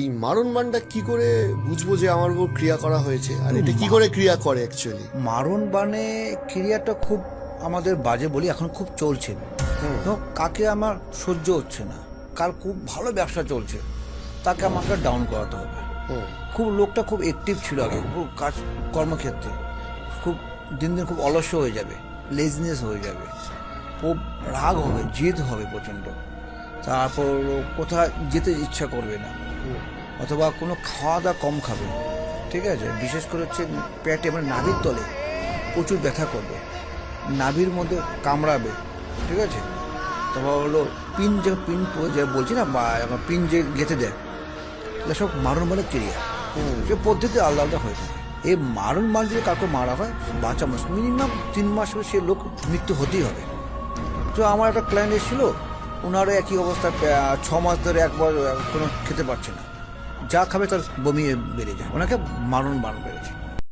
এই মারণ বানটা কি করে বুঝবো যে আমার উপর ক্রিয়া করা হয়েছে, আর এটা কি করে ক্রিয়া করে অ্যাকচুয়ালি? মারণ বানে ক্রিয়াটা খুব আমাদের বাজে বলি, এখন খুব চলছে। তো কাকে আমার সহ্য হচ্ছে না, কার খুব ভালো ব্যবসা চলছে, তাকে আমাকে ডাউন করাতে হবে। খুব লোকটা খুব অ্যাক্টিভ ছিল আগে, খুব কাজ কর্মক্ষেত্রে, খুব দিন দিন খুব অলস্য হয়ে যাবে, লেজিনেস হয়ে যাবে, খুব রাগ হবে, জেদ হবে প্রচণ্ড, তারপর কোথাও যেতে ইচ্ছা করবে না, অথবা কোনো খাওয়া দাওয়া কম খাবে, ঠিক আছে। বিশেষ করে হচ্ছে পেটে মানে নাভির তলে প্রচুর ব্যথা করবে, নাভির মধ্যে কামড়াবে, ঠিক আছে। তারপর হলো পিন যে বলছি না, বা পিন যে গেঁথে দেয়, এগুলো সব মারণ বানের ক্রিয়া। সে পদ্ধতি আলাদা আলাদা হয়ে থাকে। এই মারণ বান যদি কাউকে মারা হয়, বাঁচা মাস মিনিমাম 3 মাস সে লোক মৃত্যু হতেই হবে। তো আমার একটা ক্লায়েন্ট এসেছিল, ওনারও একই অবস্থা, 6 মাস ধরে একবার কোনো খেতে পারছে না, যা খাবে তার বমি বেড়ে যায়, ওনাকে মারণ বান বেড়েছে।